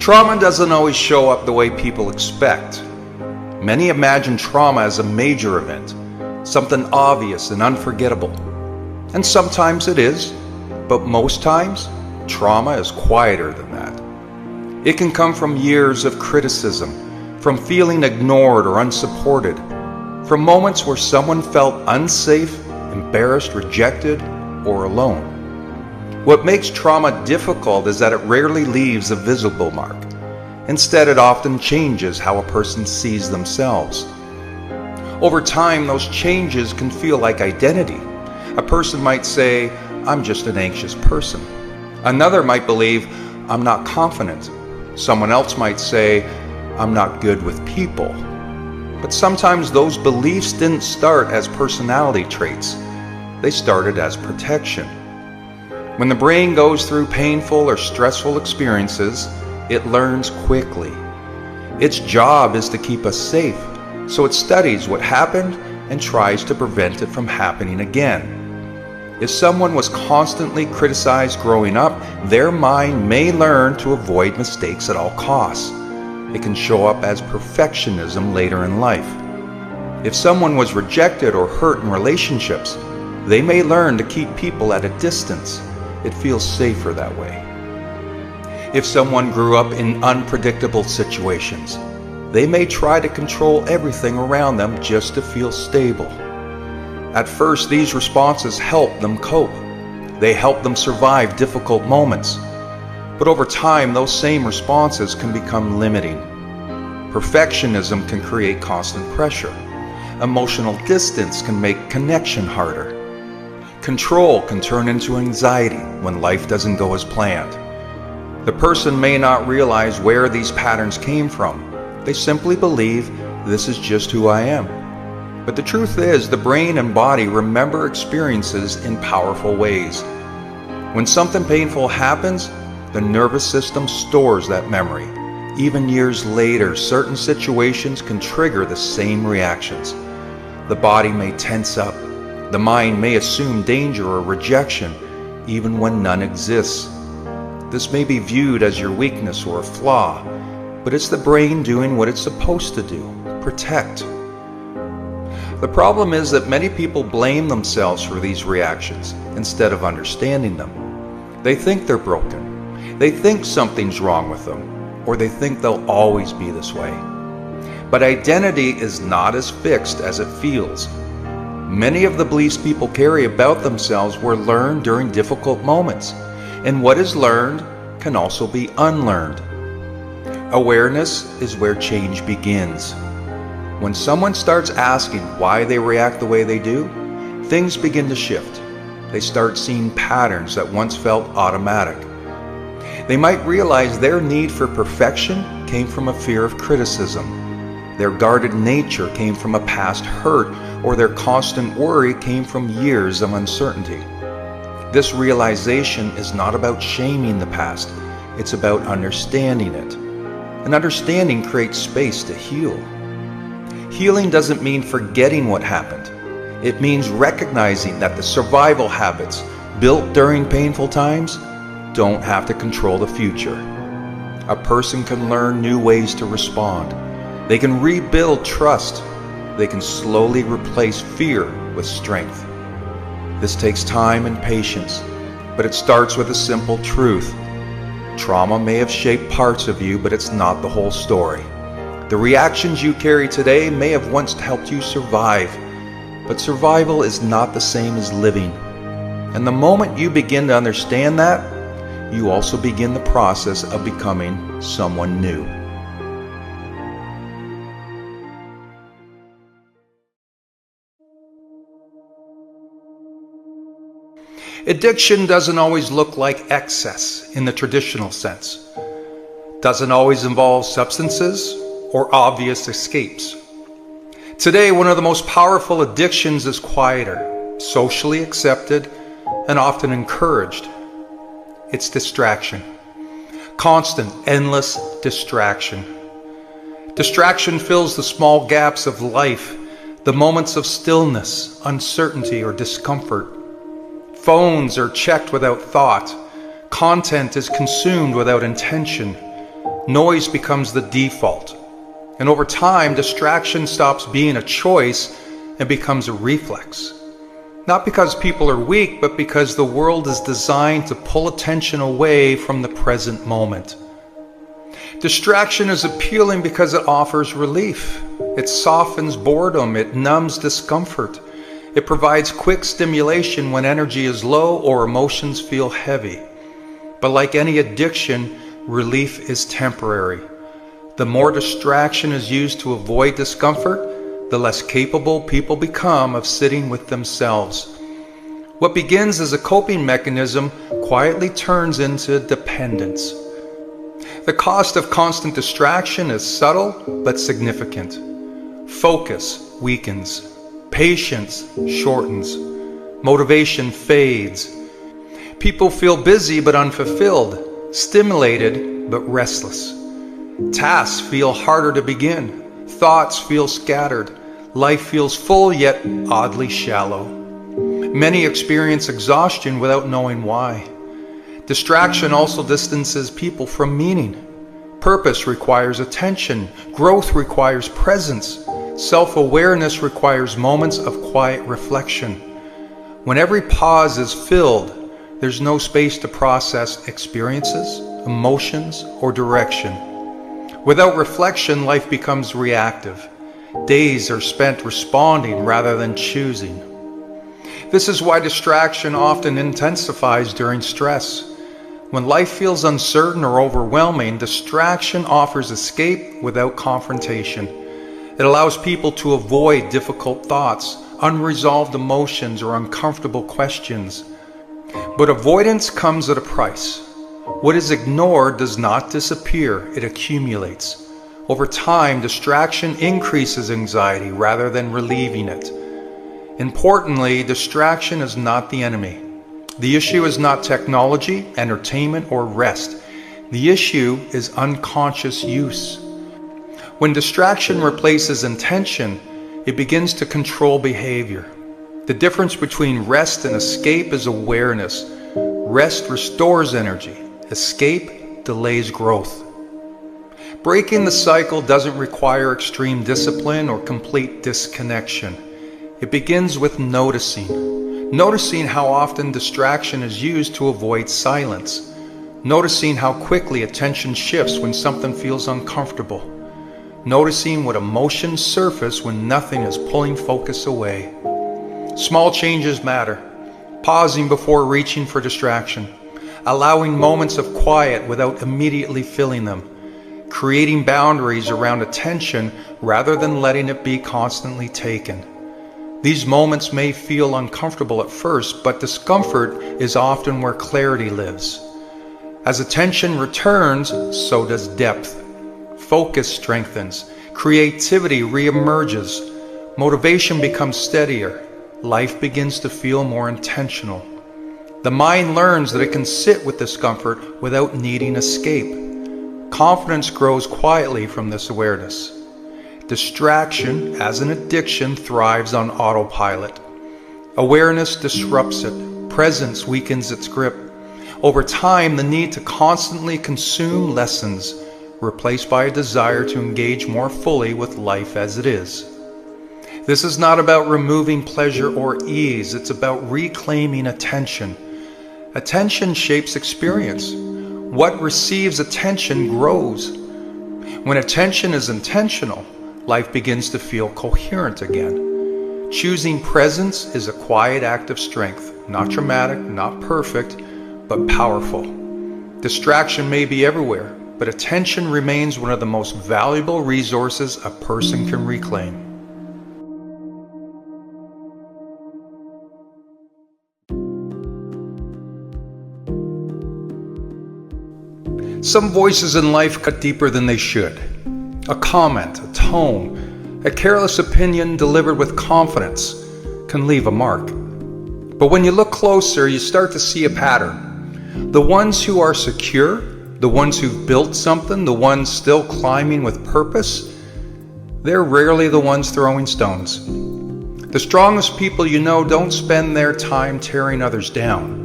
Trauma doesn't always show up the way people expect. Many imagine trauma as a major event, something obvious and unforgettable. And sometimes it is, but most times, trauma is quieter than that. It can come from years of criticism, from feeling ignored or unsupported, from moments where someone felt unsafe, embarrassed, rejected, or alone. What makes trauma difficult is that it rarely leaves a visible mark. Instead, it often changes how a person sees themselves. Over time, those changes can feel like identity. A person might say, "I'm just an anxious person." Another might believe, "I'm not confident." Someone else might say, "I'm not good with people." But sometimes those beliefs didn't start as personality traits. They started as protection. When the brain goes through painful or stressful experiences, it learns quickly. Its job is to keep us safe, so it studies what happened and tries to prevent it from happening again. If someone was constantly criticized growing up, their mind may learn to avoid mistakes at all costs. It can show up as perfectionism later in life. If someone was rejected or hurt in relationships, they may learn to keep people at a distance. It feels safer that way. If someone grew up in unpredictable situations, they may try to control everything around them just to feel stable. At first, these responses help them cope. They help them survive difficult moments. But over time, those same responses can become limiting. Perfectionism can create constant pressure. Emotional distance can make connection harder. Control can turn into anxiety when life doesn't go as planned. The person may not realize where these patterns came from. They simply believe, "This is just who I am." But the truth is, the brain and body remember experiences in powerful ways. When something painful happens, the nervous system stores that memory. Even years later, certain situations can trigger the same reactions. The body may tense up. The mind may assume danger or rejection, even when none exists. This may be viewed as your weakness or a flaw, but it's the brain doing what it's supposed to do: protect. The problem is that many people blame themselves for these reactions instead of understanding them. They think they're broken. They think something's wrong with them, or they think they'll always be this way. But identity is not as fixed as it feels. Many of the beliefs people carry about themselves were learned during difficult moments, and what is learned can also be unlearned. Awareness is where change begins. When someone starts asking why they react the way they do, things begin to shift. They start seeing patterns that once felt automatic. They might realize their need for perfection came from a fear of criticism. Their guarded nature came from a past hurt, or their constant worry came from years of uncertainty. This realization is not about shaming the past, it's about understanding it. And understanding creates space to heal. Healing doesn't mean forgetting what happened. It means recognizing that the survival habits built during painful times don't have to control the future. A person can learn new ways to respond. They can rebuild trust. They can slowly replace fear with strength. This takes time and patience, but it starts with a simple truth. Trauma may have shaped parts of you, but it's not the whole story. The reactions you carry today may have once helped you survive, but survival is not the same as living. And the moment you begin to understand that, you also begin the process of becoming someone new. Addiction doesn't always look like excess in the traditional sense. Doesn't always involve substances or obvious escapes. Today, one of the most powerful addictions is quieter, socially accepted, and often encouraged. It's distraction. Constant, endless distraction. Distraction fills the small gaps of life, the moments of stillness, uncertainty, or discomfort. Phones are checked without thought. Content is consumed without intention. Noise becomes the default. And over time, distraction stops being a choice and becomes a reflex. Not because people are weak, but because the world is designed to pull attention away from the present moment. Distraction is appealing because it offers relief. It softens boredom, it numbs discomfort. It provides quick stimulation when energy is low or emotions feel heavy. But like any addiction, relief is temporary. The more distraction is used to avoid discomfort, the less capable people become of sitting with themselves. What begins as a coping mechanism quietly turns into dependence. The cost of constant distraction is subtle but significant. Focus weakens. Patience shortens. Motivation fades. People feel busy but unfulfilled, stimulated but restless. Tasks feel harder to begin. Thoughts feel scattered. Life feels full yet oddly shallow. Many experience exhaustion without knowing why. Distraction also distances people from meaning. Purpose requires attention. Growth requires presence. Self-awareness requires moments of quiet reflection. When every pause is filled, there's no space to process experiences, emotions, or direction. Without reflection, life becomes reactive. Days are spent responding rather than choosing. This is why distraction often intensifies during stress. When life feels uncertain or overwhelming, distraction offers escape without confrontation. It allows people to avoid difficult thoughts, unresolved emotions, or uncomfortable questions. But avoidance comes at a price. What is ignored does not disappear, it accumulates. Over time, distraction increases anxiety rather than relieving it. Importantly, distraction is not the enemy. The issue is not technology, entertainment, or rest. The issue is unconscious use. When distraction replaces intention, it begins to control behavior. The difference between rest and escape is awareness. Rest restores energy. Escape delays growth. Breaking the cycle doesn't require extreme discipline or complete disconnection. It begins with noticing. Noticing how often distraction is used to avoid silence. Noticing how quickly attention shifts when something feels uncomfortable. Noticing what emotions surface when nothing is pulling focus away. Small changes matter. Pausing before reaching for distraction. Allowing moments of quiet without immediately filling them. Creating boundaries around attention rather than letting it be constantly taken. These moments may feel uncomfortable at first, but discomfort is often where clarity lives. As attention returns, so does depth. Focus strengthens. Creativity reemerges. Motivation becomes steadier. Life begins to feel more intentional. The mind learns that it can sit with discomfort without needing escape. Confidence grows quietly from this awareness. Distraction, as an addiction, thrives on autopilot. Awareness disrupts it. Presence weakens its grip. Over time, the need to constantly consume lessens, replaced by a desire to engage more fully with life as it is. This is not about removing pleasure or ease, it's about reclaiming attention. Attention shapes experience. What receives attention grows. When attention is intentional, life begins to feel coherent again. Choosing presence is a quiet act of strength, not dramatic, not perfect, but powerful. Distraction may be everywhere, but attention remains one of the most valuable resources a person can reclaim. Some voices in life cut deeper than they should. A comment, a tone, a careless opinion delivered with confidence can leave a mark. But when you look closer, you start to see a pattern. The ones who are secure, the ones who've built something, the ones still climbing with purpose, they're rarely the ones throwing stones. The strongest people you know don't spend their time tearing others down.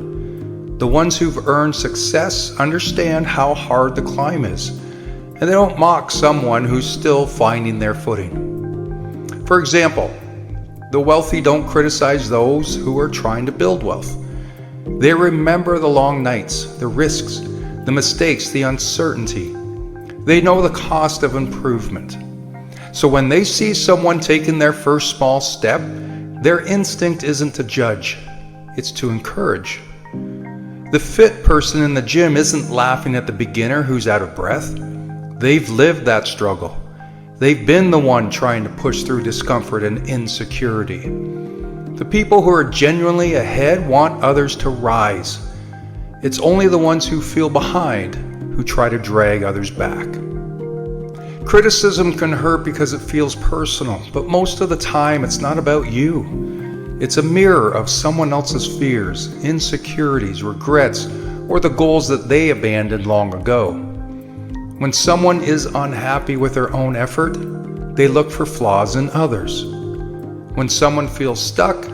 The ones who've earned success understand how hard the climb is. and they don't mock someone who's still finding their footing. For example, the wealthy don't criticize those who are trying to build wealth. They remember the long nights, the risks, the mistakes, the uncertainty. They know the cost of improvement. So when they see someone taking their first small step, their instinct isn't to judge, it's to encourage. The fit person in the gym isn't laughing at the beginner who's out of breath. They've lived that struggle. They've been the one trying to push through discomfort and insecurity. The people who are genuinely ahead want others to rise. It's only the ones who feel behind who try to drag others back. Criticism can hurt because it feels personal, but most of the time it's not about you. It's a mirror of someone else's fears, insecurities, regrets, or the goals that they abandoned long ago. When someone is unhappy with their own effort, they look for flaws in others. When someone feels stuck,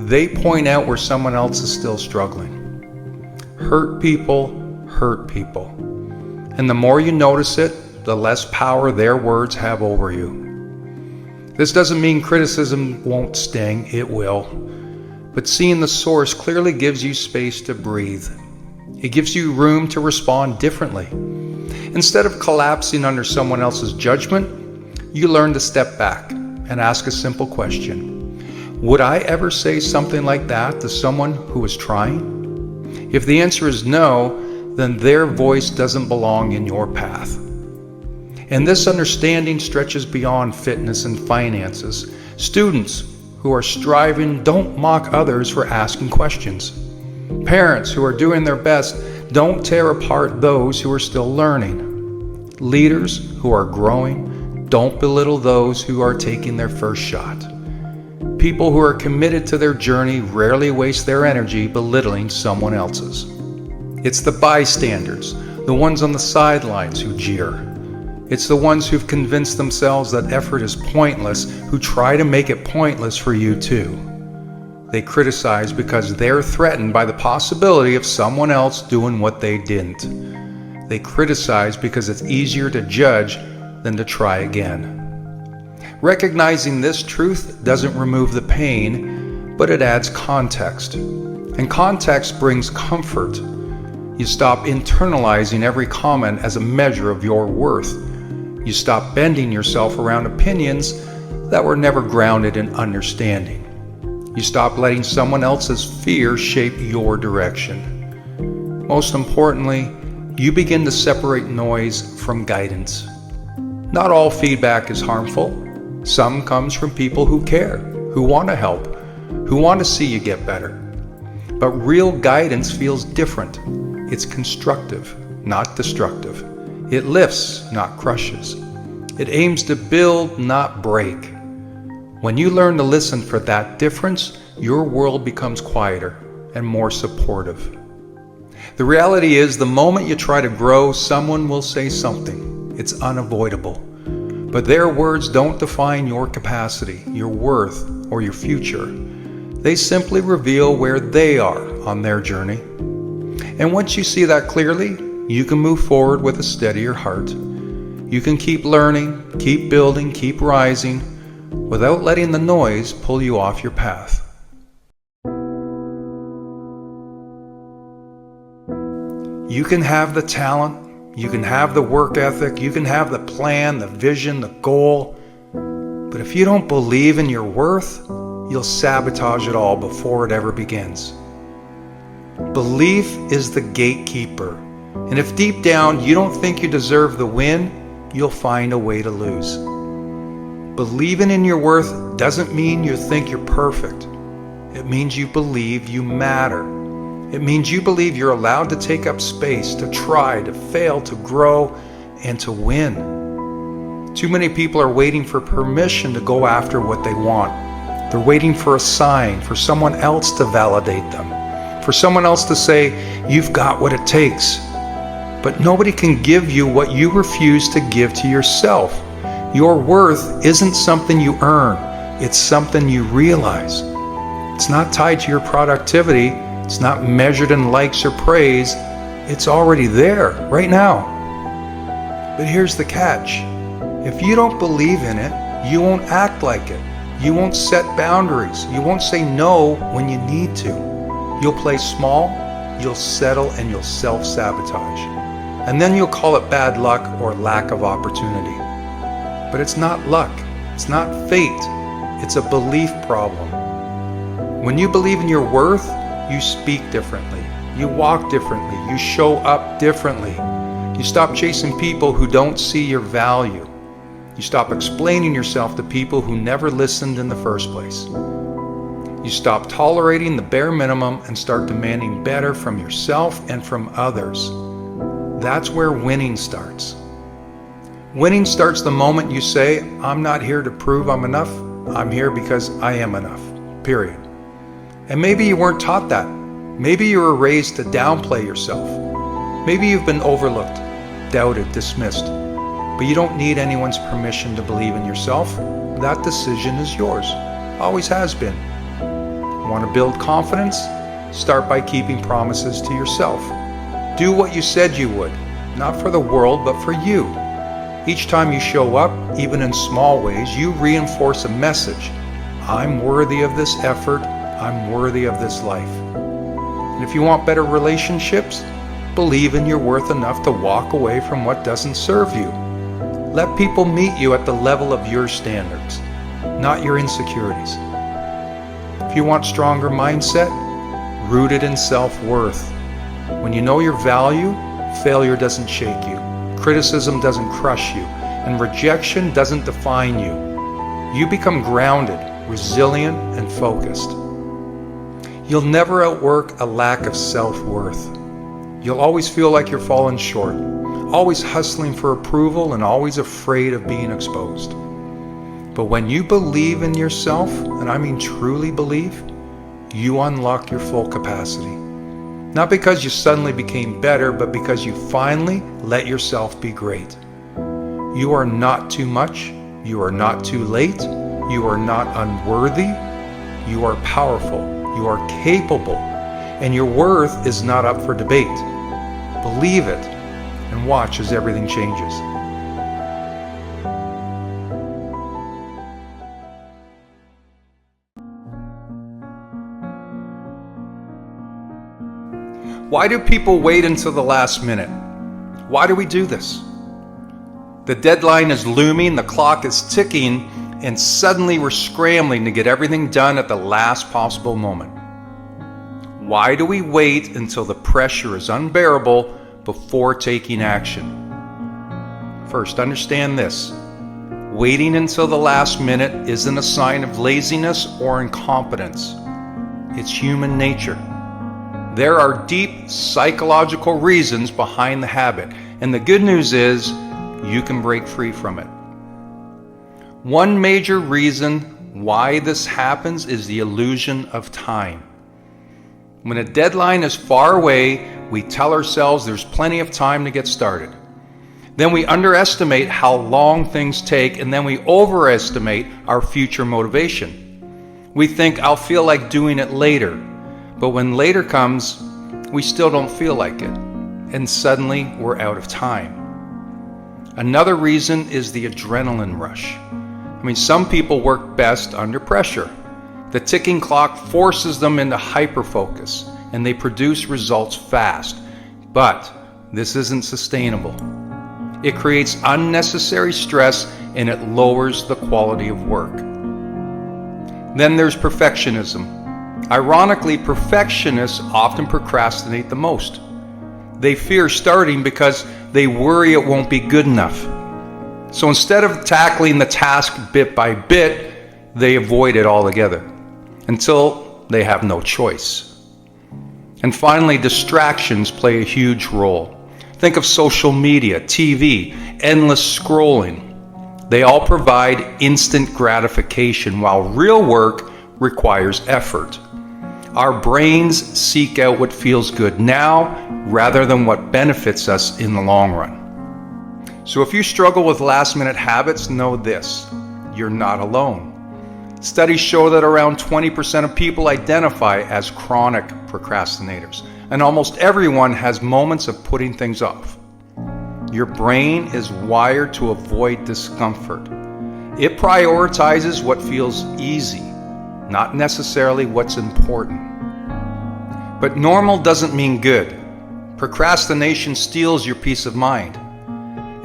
they point out where someone else is still struggling. Hurt people hurt people. And the more you notice it, the less power their words have over you. This doesn't mean criticism won't sting, it will. But seeing the source clearly gives you space to breathe. It gives you room to respond differently. Instead of collapsing under someone else's judgment, you learn to step back and ask a simple question. Would I ever say something like that to someone who is trying? If the answer is no, then their voice doesn't belong in your path. And this understanding stretches beyond fitness and finances. Students who are striving don't mock others for asking questions. Parents who are doing their best don't tear apart those who are still learning. Leaders who are growing don't belittle those who are taking their first shot. People who are committed to their journey rarely waste their energy belittling someone else's. It's the bystanders, the ones on the sidelines who jeer. It's the ones who've convinced themselves that effort is pointless who try to make it pointless for you too. They criticize because they're threatened by the possibility of someone else doing what they didn't. They criticize because it's easier to judge than to try again. Recognizing this truth doesn't remove the pain, but it adds context. And context brings comfort. You stop internalizing every comment as a measure of your worth. You stop bending yourself around opinions that were never grounded in understanding. You stop letting someone else's fear shape your direction. Most importantly, you begin to separate noise from guidance. Not all feedback is harmful. Some comes from people who care, who want to help, who want to see you get better. But real guidance feels different. It's constructive, not destructive. It lifts, not crushes. It aims to build, not break. When you learn to listen for that difference, your world becomes quieter and more supportive. The reality is, the moment you try to grow, someone will say something. It's unavoidable. But their words don't define your capacity, your worth, or your future. They simply reveal where they are on their journey. And once you see that clearly, you can move forward with a steadier heart. You can keep learning, keep building, keep rising, without letting the noise pull you off your path. You can have the talent, you can have the work ethic, you can have the plan, the vision, the goal, but if you don't believe in your worth, you'll sabotage it all before it ever begins. Belief is the gatekeeper. And if deep down you don't think you deserve the win, you'll find a way to lose. Believing in your worth doesn't mean you think you're perfect. It means you believe you matter. It means you believe you're allowed to take up space, to try, to fail, to grow, and to win. Too many people are waiting for permission to go after what they want. They're waiting for a sign, for someone else to validate them, for someone else to say, you've got what it takes. But nobody can give you what you refuse to give to yourself. Your worth isn't something you earn, it's something you realize. It's not tied to your productivity, it's not measured in likes or praise, it's already there, right now. But here's the catch. If you don't believe in it, you won't act like it. You won't set boundaries. You won't say no when you need to. You'll play small, you'll settle, and you'll self-sabotage. And then you'll call it bad luck or lack of opportunity. But it's not luck. It's not fate. It's a belief problem. When you believe in your worth, you speak differently. You walk differently. You show up differently. You stop chasing people who don't see your value. You stop explaining yourself to people who never listened in the first place. You stop tolerating the bare minimum and start demanding better from yourself and from others. That's where winning starts. Winning starts the moment you say, I'm not here to prove I'm enough. I'm here because I am enough, period. And maybe you weren't taught that. Maybe you were raised to downplay yourself. Maybe you've been overlooked, doubted, dismissed. But you don't need anyone's permission to believe in yourself. That decision is yours. Always has been. Want to build confidence? Start by keeping promises to yourself. Do what you said you would, not for the world, but for you. Each time you show up, even in small ways, you reinforce a message. I'm worthy of this effort. I'm worthy of this life. And if you want better relationships, believe in your worth enough to walk away from what doesn't serve you. Let people meet you at the level of your standards, not your insecurities. If you want stronger mindset, rooted in self-worth. When you know your value, failure doesn't shake you, criticism doesn't crush you, and rejection doesn't define you. You become grounded, resilient, and focused. You'll never outwork a lack of self-worth. You'll always feel like you're falling short, always hustling for approval and always afraid of being exposed. But when you believe in yourself, and I mean truly believe, you unlock your full capacity. Not because you suddenly became better, but because you finally let yourself be great. You are not too much. You are not too late. You are not unworthy. You are powerful. You are capable. And your worth is not up for debate. Believe it and watch as everything changes. Why do people wait until the last minute? Why do we do this? The deadline is looming, the clock is ticking, and suddenly we're scrambling to get everything done at the last possible moment. Why do we wait until the pressure is unbearable before taking action? First, understand this. Waiting until the last minute isn't a sign of laziness or incompetence. It's human nature. There are deep psychological reasons behind the habit, and the good news is you can break free from it. One major reason why this happens is the illusion of time. When a deadline is far away, we tell ourselves there's plenty of time to get started. Then we underestimate how long things take, and then we overestimate our future motivation. We think I'll feel like doing it later, but when later comes, we still don't feel like it, and suddenly we're out of time. Another reason is the adrenaline rush. Some people work best under pressure. The ticking clock forces them into hyperfocus, and they produce results fast. But this isn't sustainable. It creates unnecessary stress, and it lowers the quality of work. Then there's perfectionism. Ironically, perfectionists often procrastinate the most. They fear starting because they worry it won't be good enough. So instead of tackling the task bit by bit, they avoid it altogether until they have no choice. And finally, distractions play a huge role. Think of social media, TV, endless scrolling. They all provide instant gratification, while real work requires effort. Our brains seek out what feels good now rather than what benefits us in the long run. So if you struggle with last-minute habits, know this: you're not alone. Studies show that around 20% of people identify as chronic procrastinators, and almost everyone has moments of putting things off. Your brain is wired to avoid discomfort. It prioritizes what feels easy, not necessarily what's important. But normal doesn't mean good. Procrastination steals your peace of mind.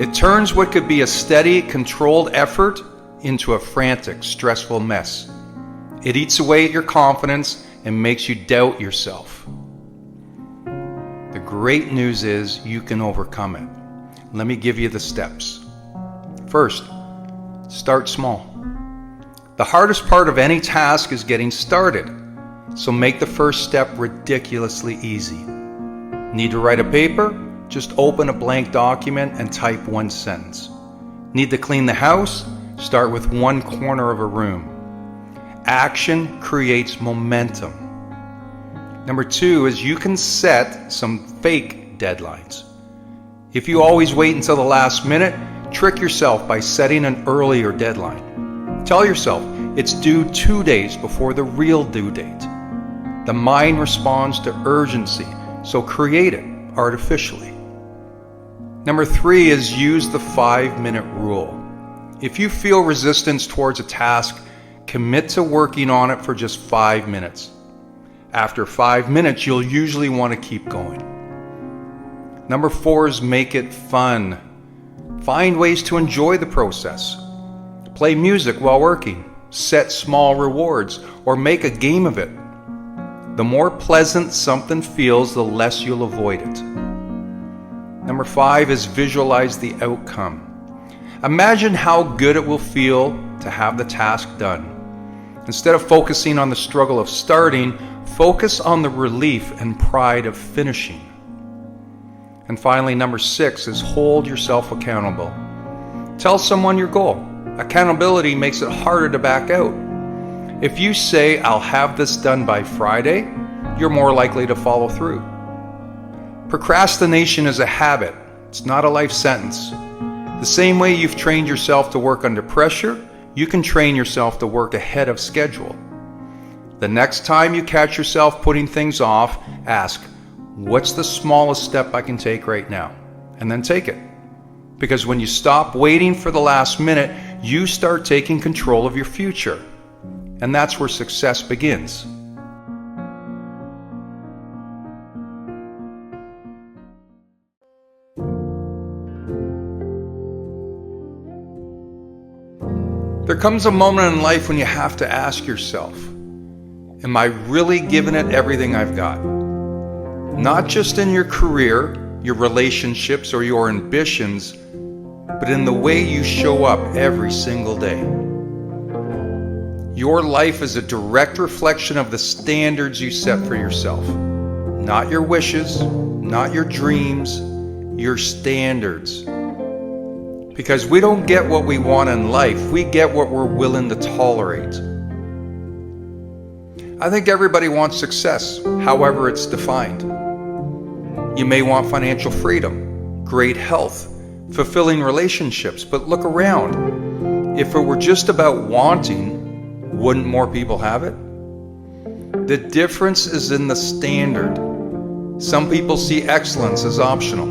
It turns what could be a steady, controlled effort into a frantic, stressful mess. It eats away at your confidence and makes you doubt yourself. The great news is you can overcome it. Let me give you the steps. First, start small. The hardest part of any task is getting started, so make the first step ridiculously easy. Need to write a paper? Just open a blank document and type one sentence. Need to clean the house? Start with one corner of a room. Action creates momentum. Number 2 is you can set some fake deadlines. If you always wait until the last minute, trick yourself by setting an earlier deadline. Tell yourself it's due 2 days before the real due date. The mind responds to urgency, so create it artificially. Number 3 is use the 5-minute rule. If you feel resistance towards a task, commit to working on it for just 5 minutes. After 5 minutes, you'll usually want to keep going. Number 4 is make it fun. Find ways to enjoy the process. Play music while working, set small rewards, or make a game of it. The more pleasant something feels, the less you'll avoid it. Number 5 is visualize the outcome. Imagine how good it will feel to have the task done. Instead of focusing on the struggle of starting, focus on the relief and pride of finishing. And finally, number 6 is hold yourself accountable. Tell someone your goal. Accountability makes it harder to back out. If you say, I'll have this done by Friday, you're more likely to follow through. Procrastination is a habit. It's not a life sentence. The same way you've trained yourself to work under pressure, you can train yourself to work ahead of schedule. The next time you catch yourself putting things off, ask, what's the smallest step I can take right now? And then take it. Because when you stop waiting for the last minute, you start taking control of your future. And that's where success begins. There comes a moment in life when you have to ask yourself, am I really giving it everything I've got? Not just in your career, your relationships, or your ambitions, but in the way you show up every single day. Your life is a direct reflection of the standards you set for yourself. Not your wishes, not your dreams, your standards. Because we don't get what we want in life, we get what we're willing to tolerate. I think everybody wants success, however it's defined. You may want financial freedom, great health, fulfilling relationships, but look around. If it were just about wanting, wouldn't more people have it? The difference is in the standard. Some people see excellence as optional,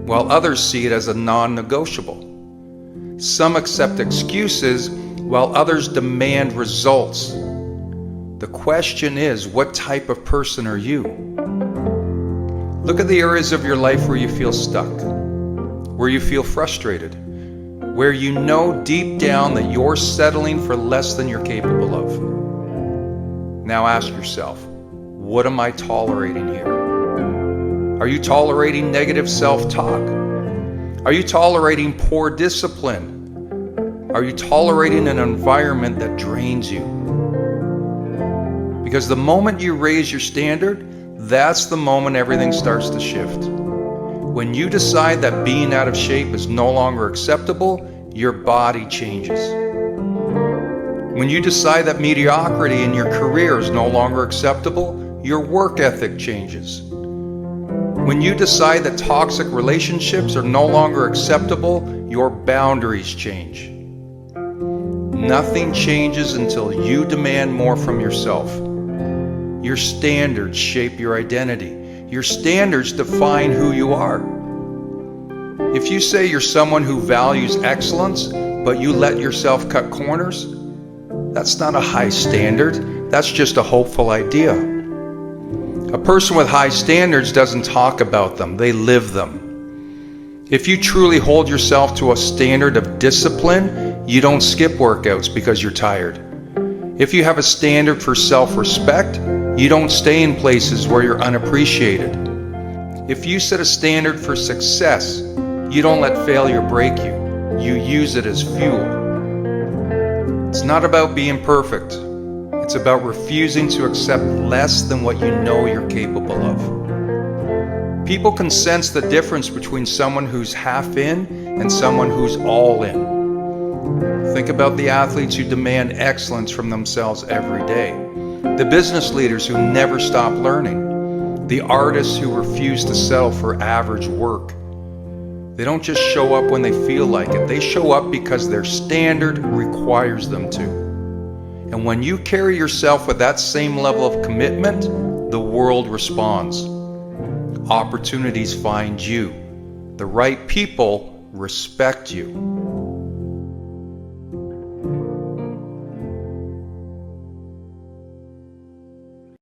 while others see it as a non-negotiable. Some accept excuses, while others demand results. The question is, what type of person are you? Look at the areas of your life where you feel stuck, where you feel frustrated, where you know deep down that you're settling for less than you're capable of. Now ask yourself, what am I tolerating here? Are you tolerating negative self-talk? Are you tolerating poor discipline? Are you tolerating an environment that drains you? Because the moment you raise your standard, that's the moment everything starts to shift. When you decide that being out of shape is no longer acceptable, your body changes. When you decide that mediocrity in your career is no longer acceptable, your work ethic changes. When you decide that toxic relationships are no longer acceptable, your boundaries change. Nothing changes until you demand more from yourself. Your standards shape your identity. Your standards define who you are. If you say you're someone who values excellence, but you let yourself cut corners, that's not a high standard, that's just a hopeful idea. A person with high standards doesn't talk about them, they live them. If you truly hold yourself to a standard of discipline, you don't skip workouts because you're tired. If you have a standard for self-respect, you don't stay in places where you're unappreciated. If you set a standard for success, you don't let failure break you. You use it as fuel. It's not about being perfect. It's about refusing to accept less than what you know you're capable of. People can sense the difference between someone who's half in and someone who's all in. Think about the athletes who demand excellence from themselves every day. The business leaders who never stop learning. The artists who refuse to settle for average work. They don't just show up when they feel like it. They show up because their standard requires them to. And when you carry yourself with that same level of commitment, the world responds. Opportunities find you. The right people respect you.